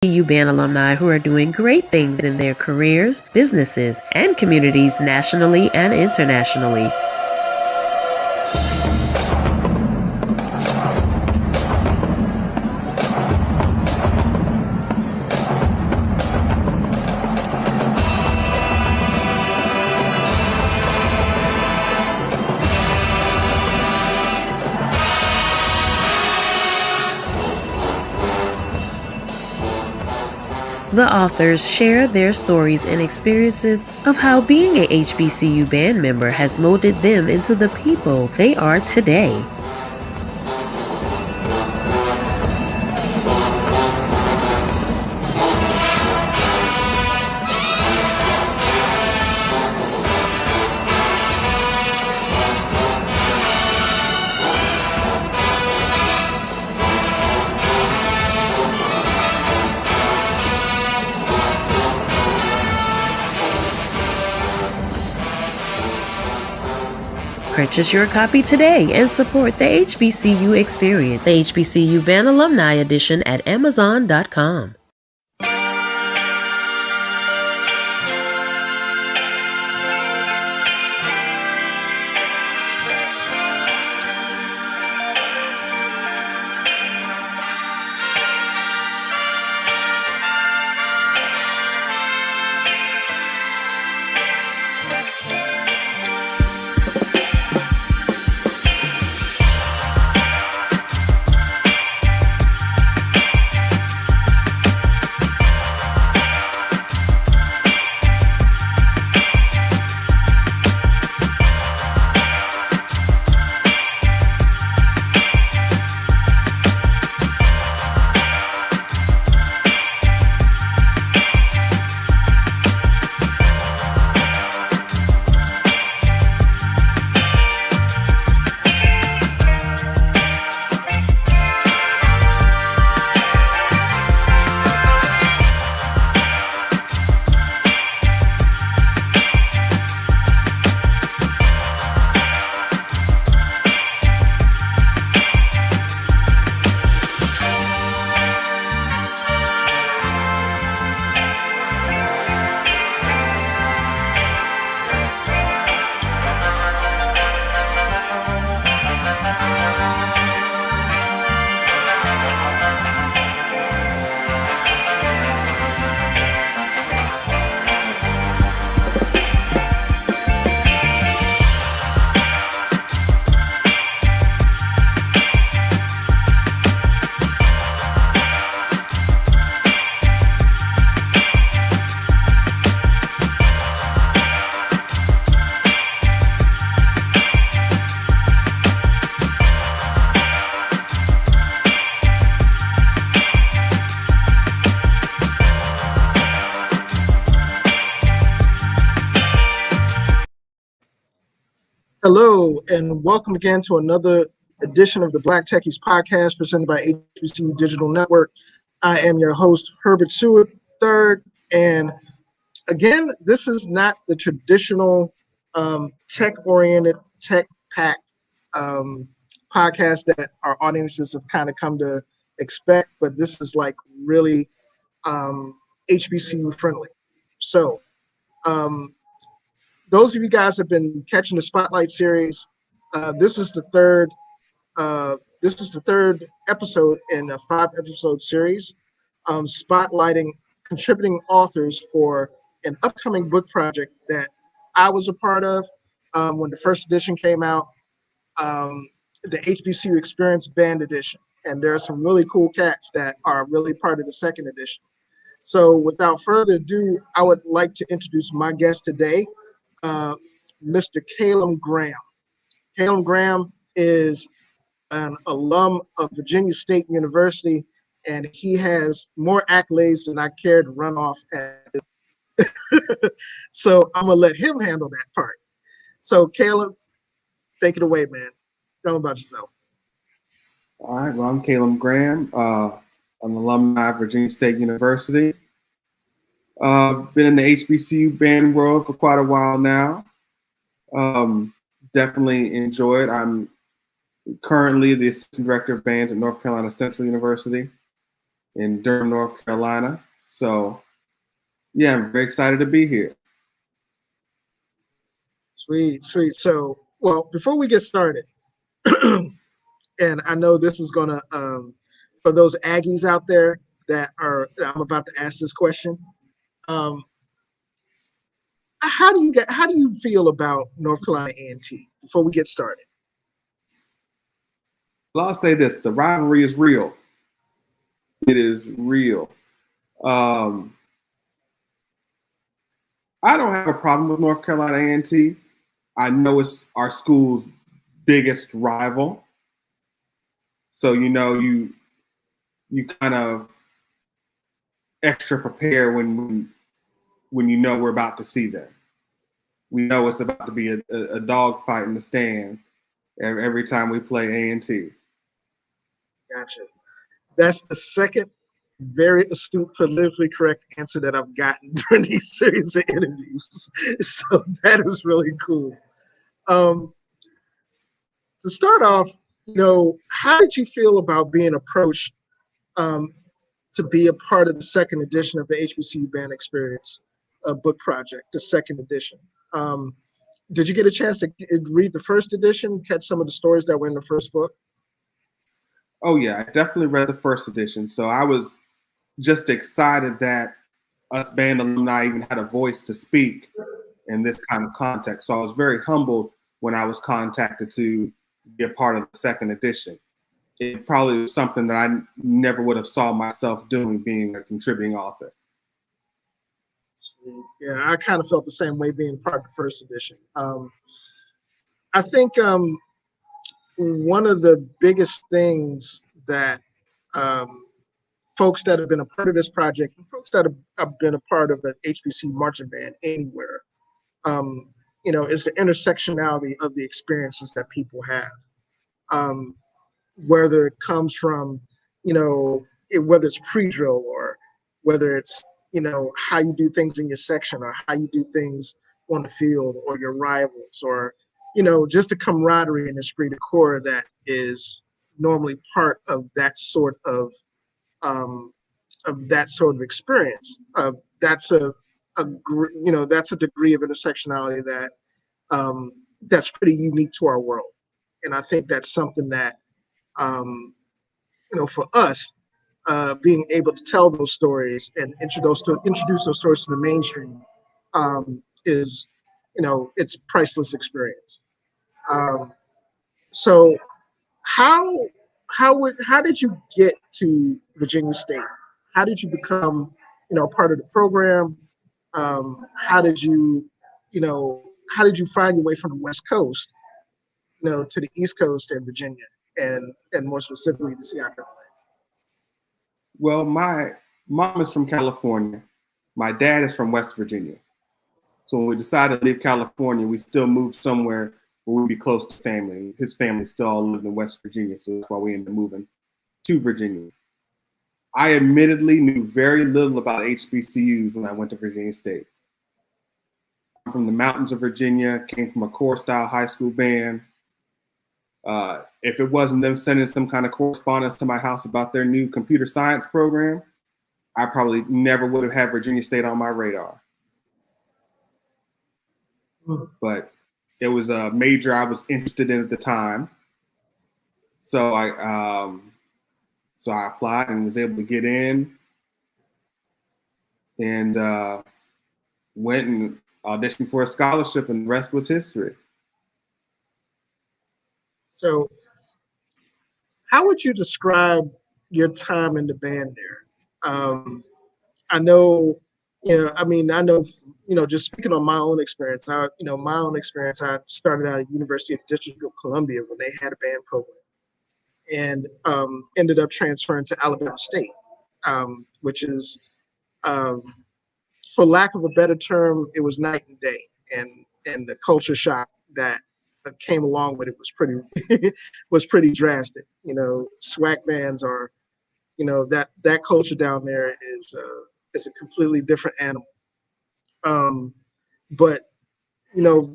HBCU band alumni who are doing great things in their careers, businesses, and communities nationally and internationally. The authors share their stories and experiences of how being a HBCU band member has molded them into the people they are today. Purchase your copy today and support the HBCU Experience, the HBCU Band Alumni Edition at Amazon.com. Hello, and welcome again to another edition of the Black Techies podcast presented by HBCU Digital Network. I am your host, Herbert Seward III, and again, this is not the traditional tech-oriented, tech-packed podcast that our audiences have kind of come to expect, but this is like really HBCU friendly. So, those of you guys have been catching the Spotlight series. This is the third episode in a 5-episode series, spotlighting contributing authors for an upcoming book project that I was a part of when the first edition came out, the HBCU Experience Band Edition. And there are some really cool cats that are really part of the second edition. So without further ado, I would like to introduce my guest today, Mr. Kalem Graham. Kalem Graham is an alum of Virginia State University, and he has more accolades than I care to run off at. So I'm gonna let him handle that part. So Kalem, take it away, man. Tell them about yourself. All right, well, I'm Kalem Graham. I'm an alumni of Virginia State University. Been in the HBCU band world for quite a while now. Definitely enjoy it. I'm currently the assistant director of bands at North Carolina Central University. in Durham, North Carolina. So, yeah, I'm very excited to be here. Sweet, sweet. So, well, before we get started, and I know this is gonna for those Aggies out there that I'm about to ask this question. Um, how do you feel about North Carolina A&T before we get started? Well, I'll say this: the rivalry is real. It is real. Um, I don't have a problem with North Carolina A&T. I know it's our school's biggest rival, so you kind of extra prepare when you know we're about to see them. We know it's about to be a dog fight in the stands every time we play A&T. Gotcha. That's the second very astute, politically correct answer that I've gotten during these series of interviews. So that is really cool. To start off, how did you feel about being approached to be a part of the second edition of the HBCU Band Experience book project, the second edition? Did you get a chance to read the first edition, catch some of the stories that were in the first book? Oh yeah, I definitely read the first edition. So I was just excited that us band alumni even had a voice to speak in this kind of context. So I was very humbled when I was contacted to be a part of the second edition. It probably was something that I never would have saw myself doing, being a contributing author. Yeah, I kind of felt the same way being part of the first edition. I think one of the biggest things that folks that have been a part of this project, folks that have been a part of an HBCU marching band anywhere, is the intersectionality of the experiences that people have. Whether it comes from, whether it's pre-drill or whether it's, how you do things in your section or how you do things on the field or your rivals or, just the camaraderie and esprit de corps that is normally part of that sort of experience. That's that's a degree of intersectionality that that's pretty unique to our world. And I think that's something that for us, being able to tell those stories and introduce those stories to the mainstream is, it's a priceless experience. So how did you get to Virginia State? How did you become, part of the program? How did you, how did you find your way from the West Coast, to the East Coast and Virginia, and more specifically to Seattle? Well, my mom is from California. My dad is from West Virginia. So when we decided to leave California, we still moved somewhere where we'd be close to family. His family still all lived in West Virginia, so that's why we ended up moving to Virginia. I admittedly knew very little about HBCUs when I went to Virginia State. I'm from the mountains of Virginia, came from a corps-style high school band. If it wasn't them sending some kind of correspondence to my house about their new computer science program, I probably never would have had Virginia State on my radar. But it was a major I was interested in at the time. So I applied and was able to get in and went and auditioned for a scholarship, and the rest was history. So how would you describe your time in the band there? I know, I know, just speaking on my own experience, I started out at University of District of Columbia when they had a band program, and ended up transferring to Alabama State, which is, for lack of a better term, it was night and day, and the culture shock that came along with it was pretty drastic. SWAC bands are, that culture down there is a completely different animal. But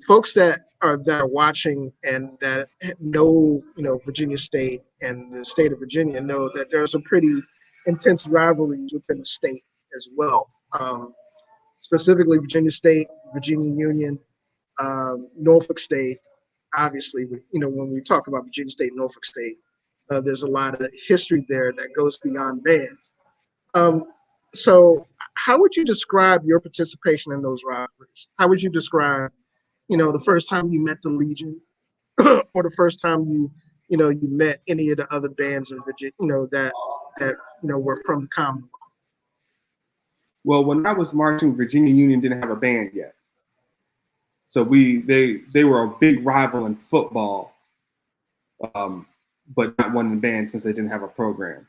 folks that are watching and that know, Virginia State and the state of Virginia know that there's a pretty intense rivalries within the state as well. Specifically, Virginia State, Virginia Union, Norfolk State. Obviously, when we talk about Virginia State, Norfolk State, there's a lot of history there that goes beyond bands. So how would you describe your participation in those rivalries? How would you describe, the first time you met the Legion or the first time you met any of the other bands in Virginia, that were from the Commonwealth? Well, when I was marching, Virginia Union didn't have a band yet. So they were a big rival in football, but not one in the band since they didn't have a program.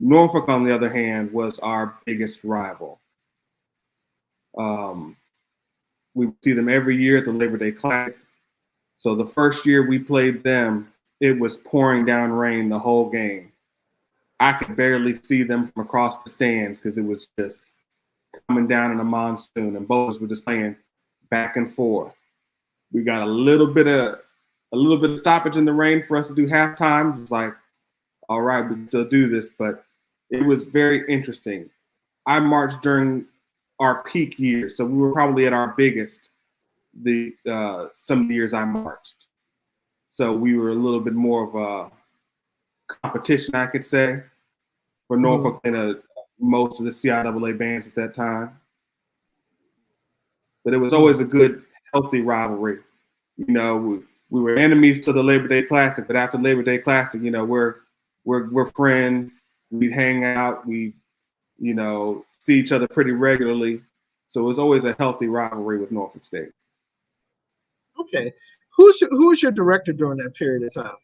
Norfolk, on the other hand, was our biggest rival. We see them every year at the Labor Day Classic. So the first year we played them, it was pouring down rain the whole game. I could barely see them from across the stands because it was just coming down in a monsoon, and both were just playing back and forth. We got a little bit of stoppage in the rain for us to do halftime. It was like, all right, we can still do this, but it was very interesting. I marched during our peak year, so we were probably at our biggest some of the years I marched. So we were a little bit more of a competition, I could say, for Norfolk than most of the CIAA bands at that time. But it was always a good, healthy rivalry. We were enemies to the Labor Day Classic, but after Labor Day Classic, we're friends. We'd hang out. We, see each other pretty regularly. So it was always a healthy rivalry with Norfolk State. Okay. Who was your director during that period of time?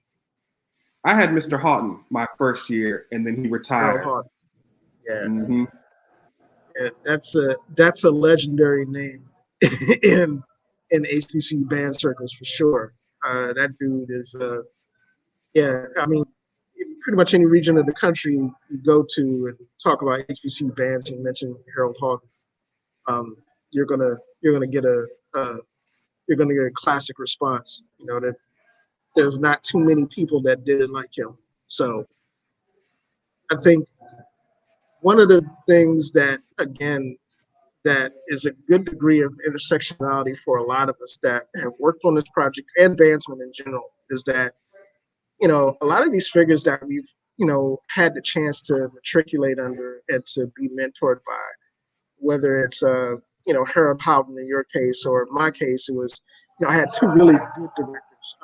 I had Mr. Houghton my first year, and then he retired. Yeah. Mm-hmm. Yeah, that's a legendary name in HBCU band circles for sure. That dude is I mean, pretty much any region of the country you go to and talk about HBCU bands, you mention Harold Houghton, you're gonna get a classic response. That there's not too many people that did it like him. So I think one of the things that, again, that is a good degree of intersectionality for a lot of us that have worked on this project and advancement in general is that, a lot of these figures that we've, had the chance to matriculate under and to be mentored by, whether it's, Harold Houghton in your case, or in my case, it was, I had two really good directors,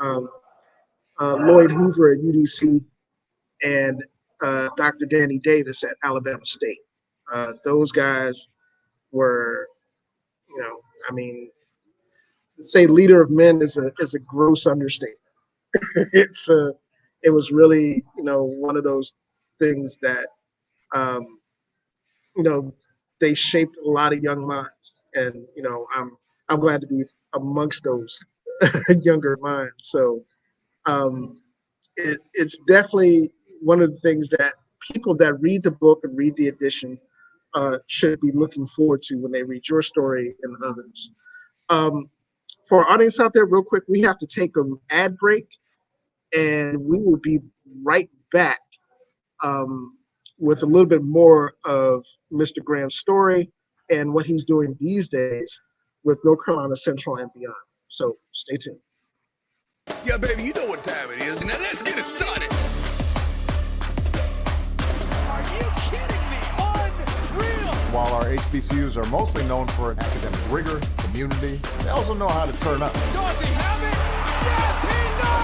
Lloyd Hoover at UDC and Dr. Danny Davis at Alabama State. Those guys were, to say leader of men is a gross understatement. It was really, one of those things that, they shaped a lot of young minds, and I'm glad to be amongst those younger minds. So it's definitely one of the things that people that read the book and read the edition should be looking forward to when they read your story and others. For our audience out there, real quick, we have to take an ad break, and we will be right back with a little bit more of Mr. Graham's story and what he's doing these days with North Carolina Central and beyond. So stay tuned. Yeah, baby, you know what time it is. Now let's get it started. Are you kidding me? Unreal! While our HBCUs are mostly known for academic rigor, community, they also know how to turn up. Does he have it? Yes, he does!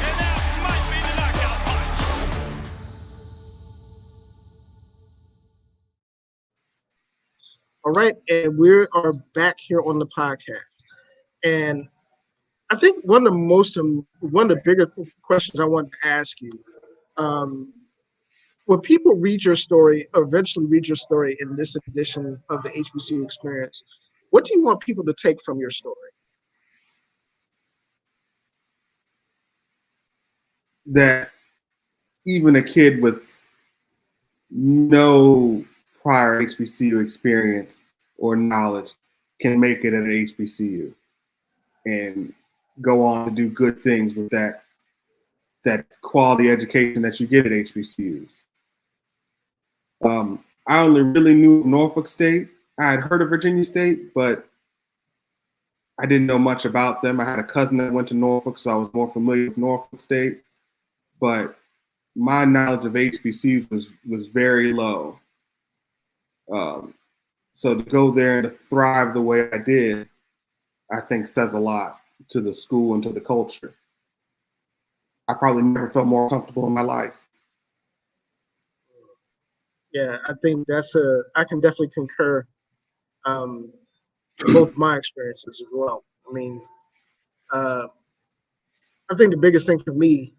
And that might be the knockout punch. All right, and we are back here on the podcast. And I think one of the bigger questions I want to ask you, when people read your story, or eventually read your story in this edition of the HBCU Experience, what do you want people to take from your story? That even a kid with no prior HBCU experience or knowledge can make it at an HBCU and go on to do good things with that quality education that you get at HBCUs. I only really knew Norfolk State. I had heard of Virginia State, but I didn't know much about them. I had a cousin that went to Norfolk, so I was more familiar with Norfolk State. But my knowledge of HBCUs was very low. So to go there and to thrive the way I did, I think says a lot to the school and to the culture. I probably never felt more comfortable in my life. Yeah, I think I can definitely concur both my experiences as well. I mean, I think the biggest thing for me,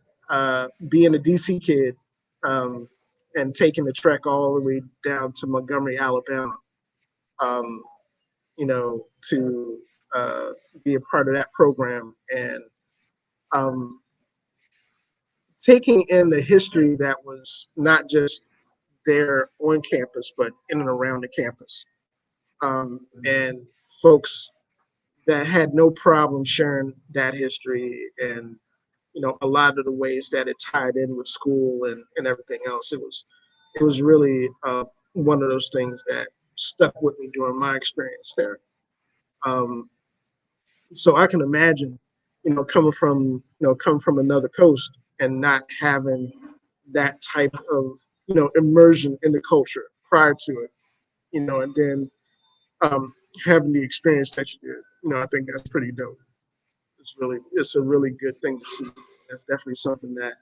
being a DC kid and taking the trek all the way down to Montgomery, Alabama, to be a part of that program and taking in the history that was not just there on campus, but in and around the campus. And folks that had no problem sharing that history and, a lot of the ways that it tied in with school and everything else. It was really one of those things that stuck with me during my experience there. So I can imagine, coming from another coast and not having that type of, immersion in the culture prior to it, and then having the experience that you did. I think that's pretty dope. It's a really good thing to see. That's definitely something that,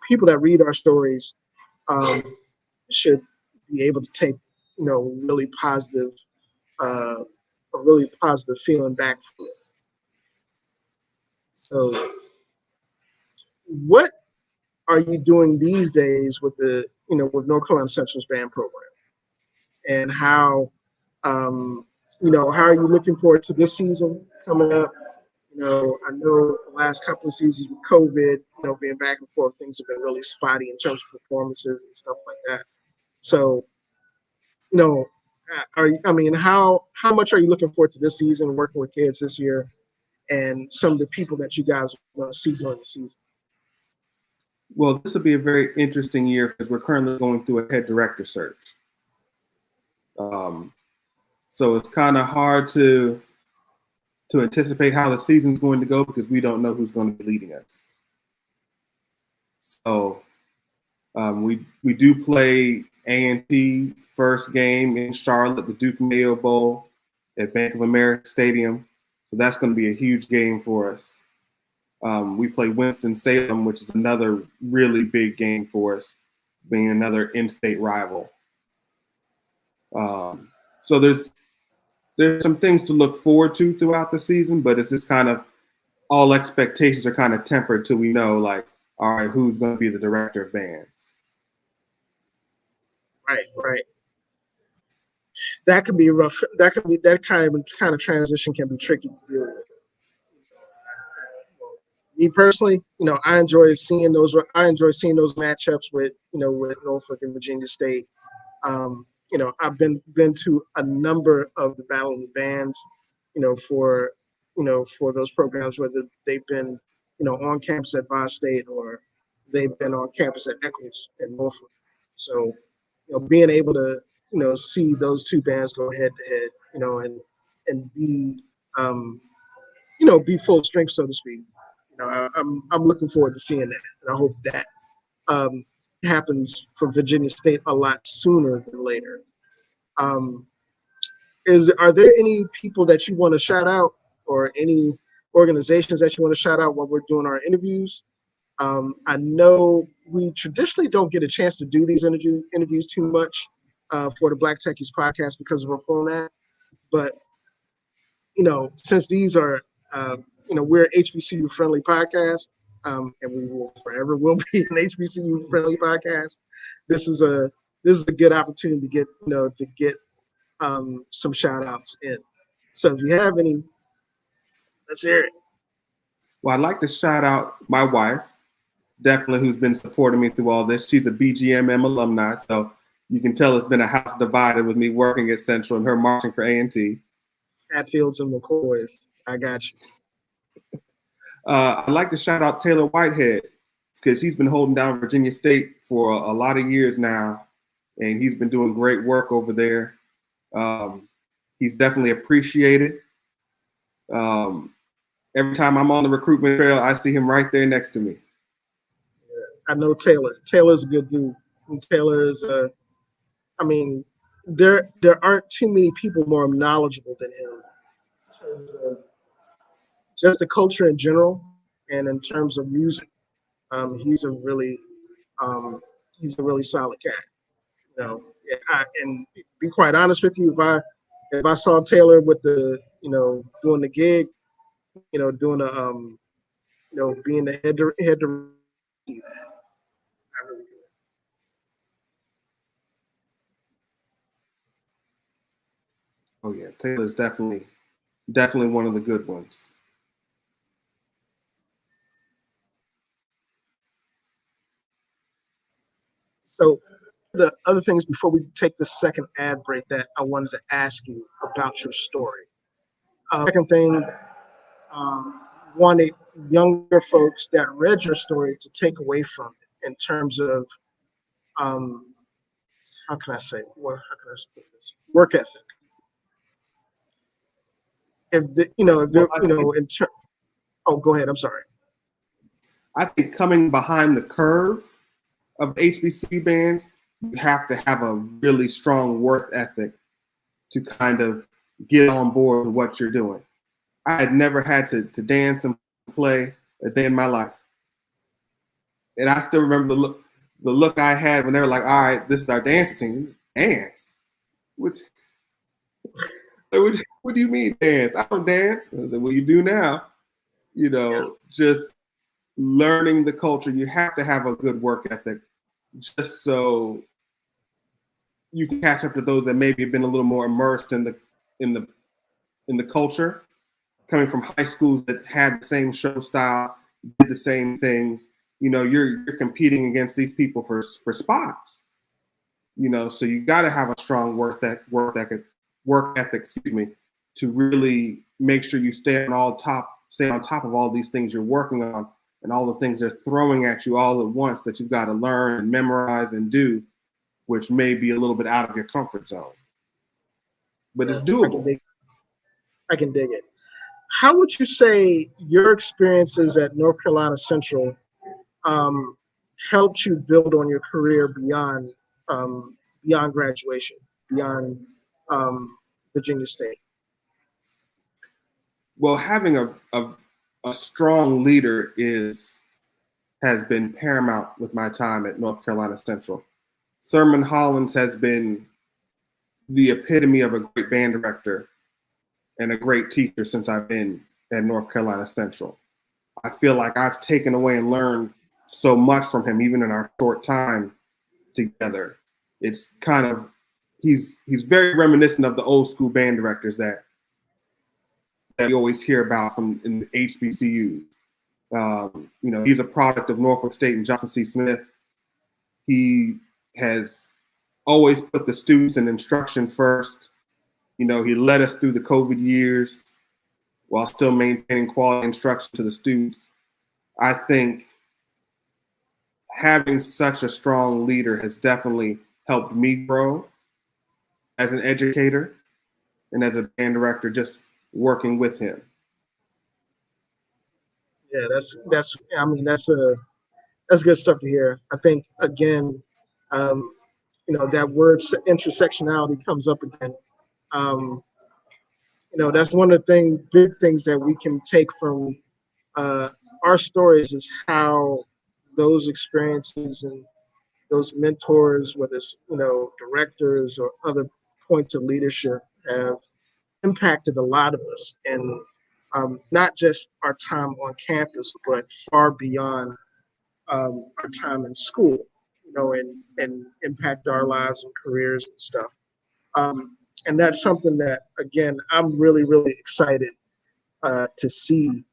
people that read our stories should be able to take, really positive, a really positive feeling back from it. So what are you doing these days with with North Carolina Central's band program? And how how are you looking forward to this season coming up? I know the last couple of seasons with COVID, being back and forth, things have been really spotty in terms of performances and stuff like that. So, how much are you looking forward to this season, working with kids this year, and some of the people that you guys want to see during the season? Well, this will be a very interesting year because we're currently going through a head director search. So it's kind of hard to anticipate how the season's going to go because we don't know who's going to be leading us. So we do play A&T first game in Charlotte, the Duke Mayo Bowl at Bank of America Stadium. So that's going to be a huge game for us. We play Winston-Salem, which is another really big game for us, being another in-state rival. So there's some things to look forward to throughout the season, but it's just kind of all expectations are kind of tempered till we know, like, all right, who's going to be the director of bands? Right. That could be rough. That kind of transition can be tricky to deal with. Me personally, I enjoy seeing those matchups with Norfolk and Virginia State. I've been to a number of the Battle of the Bands, for those programs, whether they've been, on campus at Boston State or they've been on campus at Eccles in Norfolk. So, being able to, see those two bands go head to head, and be, be full strength, so to speak. I'm looking forward to seeing that, and I hope that happens for Virginia State a lot sooner than later. Are there any people that you want to shout out, or any organizations that you want to shout out while we're doing our interviews? I know we traditionally don't get a chance to do these interviews too much for the Black Techies podcast because of our format, but since these are we're an HBCU friendly podcast, and we will be an HBCU friendly podcast. This is a good opportunity to get some shout outs in. So if you have any, let's hear it. Well, I'd like to shout out my wife, definitely, who's been supporting me through all this. She's a BGMM alumni, so You can tell it's been a house divided with me working at Central and her marching for A&T. Hatfields and McCoys. I got you. I'd like to shout out Taylor Whitehead because he's been holding down Virginia State for a lot of years now, and he's been doing great work over there. He's definitely appreciated. Every time I'm on the recruitment trail, I see him right there next to me. I know Taylor. Taylor's a good dude. And Taylor is I mean, there aren't too many people more knowledgeable than him in terms of just the culture in general and in terms of music. He's a really solid cat. You know, and be quite honest with you, if I saw Taylor with the doing the gig, doing the being the head to I really do. Oh yeah, Taylor's definitely one of the good ones. So the other things before we take the second ad break that I wanted to ask you about your story. Second thing, wanted younger folks that read your story to take away from it in terms of how can I say this? Work ethic. Oh, go ahead. I'm sorry. I think coming behind the curve of HBCU bands, you have to have a really strong work ethic to kind of get on board with what you're doing. I had never had to dance and play a day in my life. And I still remember the look I had when they were like, all right, this is our dance routine. Dance? What do you mean dance? I don't dance. I was like, well, you do now. Just learning the culture. You have to have a good work ethic just so you can catch up to those that maybe have been a little more immersed in the culture, coming from high schools that had the same show style, did the same things. You're competing against these people for spots. So you got to have a strong work ethic, to really make sure you stay on top of all these things you're working on and all the things they're throwing at you all at once that you've got to learn and memorize and do, which may be a little bit out of your comfort zone. But it's doable. I can dig it. How would you say your experiences at North Carolina Central helped you build on your career beyond graduation, beyond Virginia State? Well, having a strong leader has been paramount with my time at North Carolina Central. Thurman Hollins has been the epitome of a great band director and a great teacher since I've been at North Carolina Central. I feel like I've taken away and learned so much from him, even in our short time together. It's kind of, he's very reminiscent of the old school band directors that you always hear about from in HBCU. He's a product of Norfolk State and Johnson C. Smith. He has always put the students in instruction first. He led us through the COVID years while still maintaining quality instruction to the students. I think having such a strong leader has definitely helped me grow as an educator and as a band director, just working with him. Yeah, that's good stuff to hear. I think again, that word intersectionality comes up again. That's one of the big things that we can take from our stories is how those experiences and those mentors, whether it's directors or other points of leadership, have impacted a lot of us, and not just our time on campus, but far beyond our time in school, and impact our lives and careers and stuff. And that's something that, again, I'm really, really excited to see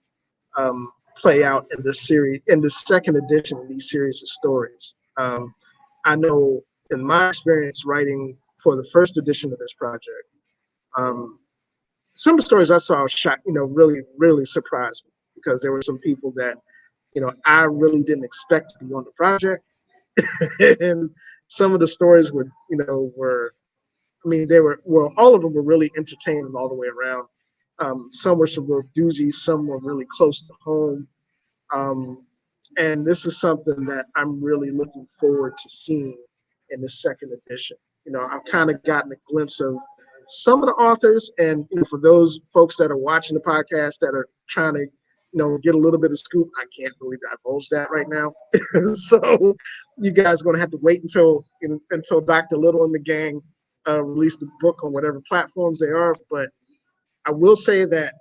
play out in this series, in the second edition of these series of stories. I know in my experience writing for the first edition of this project, some of the stories I saw really, really surprised me because there were some people that, I really didn't expect to be on the project. And some of the stories all of them were really entertaining all the way around. Some were some real doozies, some were really close to home. And this is something that I'm really looking forward to seeing in the second edition. I've kind of gotten a glimpse of some of the authors, and for those folks that are watching the podcast that are trying to, get a little bit of scoop, I can't really divulge that right now. So you guys are going to have to wait until Dr. Little and the gang release the book on whatever platforms they are. But I will say that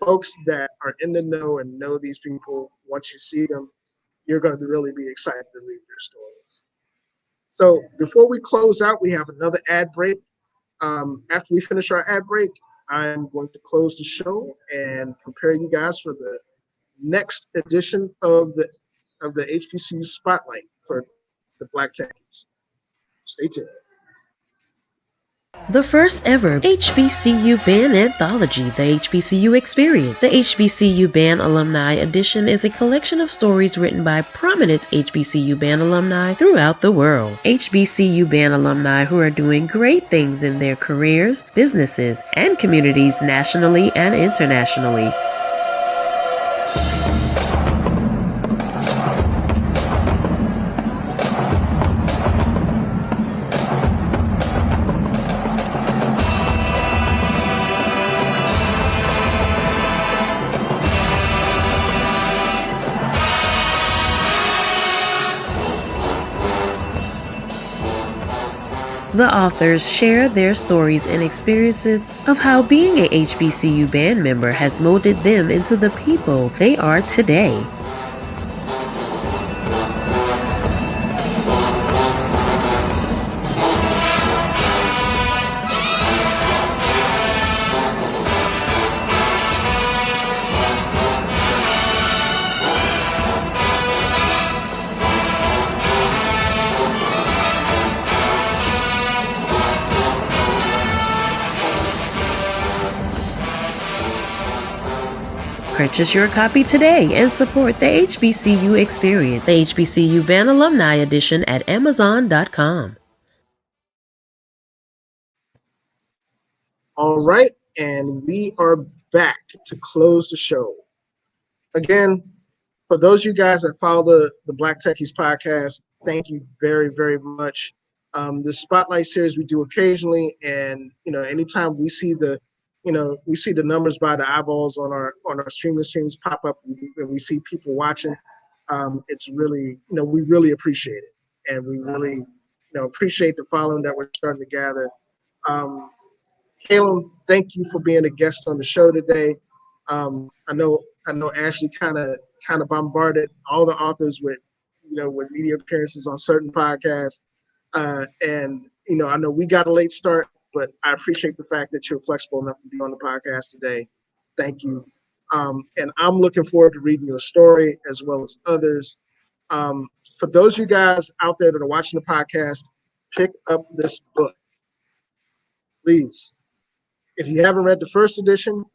folks that are in the know and know these people, once you see them, you're going to really be excited to read their stories. So before we close out, we have another ad break. After we finish our ad break, I'm going to close the show and prepare you guys for the next edition of the HBCU Spotlight for the Black Techies. Stay tuned. The first ever HBCU Band Anthology, the HBCU Experience. The HBCU Band Alumni Edition is a collection of stories written by prominent HBCU band alumni throughout the world. HBCU band alumni who are doing great things in their careers, businesses, and communities nationally and internationally. The authors share their stories and experiences of how being a HBCU band member has molded them into the people they are today. Purchase your copy today and support the HBCU Experience, the HBCU Band Alumni Edition at Amazon.com. All right, and we are back to close the show. Again, for those of you guys that follow the Black Techies podcast, thank you very, very much. The Spotlight series we do occasionally, and anytime we see the numbers by the eyeballs on our streaming streams pop up, and we see people watching. It's really, we really appreciate it, and we really, appreciate the following that we're starting to gather. Kalem, thank you for being a guest on the show today. I know Ashley kind of bombarded all the authors with media appearances on certain podcasts, and I know we got a late start. But I appreciate the fact that you're flexible enough to be on the podcast today. Thank you. And I'm looking forward to reading your story as well as others. For those of you guys out there that are watching the podcast, pick up this book. Please. If you haven't read the first edition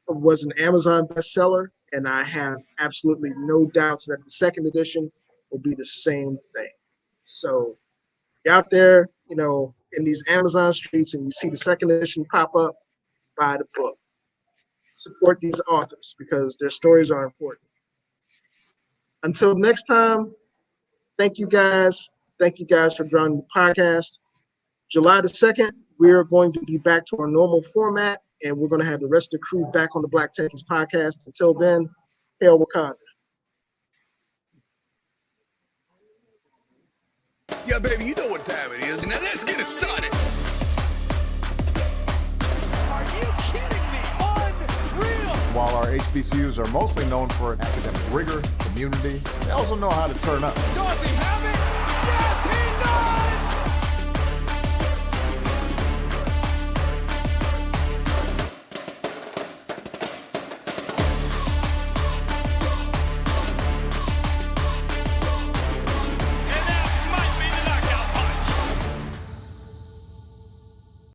was an Amazon bestseller, and I have absolutely no doubts that the second edition will be the same thing. So you're out there, in these Amazon streets, and you see the second edition pop up, buy the book. Support these authors because their stories are important. Until next time, thank you guys. Thank you guys for joining the podcast. July the 2nd, we are going to be back to our normal format, and we're going to have the rest of the crew back on the Black Techies podcast. Until then, hail Wakanda. Yeah, baby, you know what time it is. Now let's get it started. Are you kidding me? Unreal! While our HBCUs are mostly known for academic rigor, community, they also know how to turn up. Dorsey, how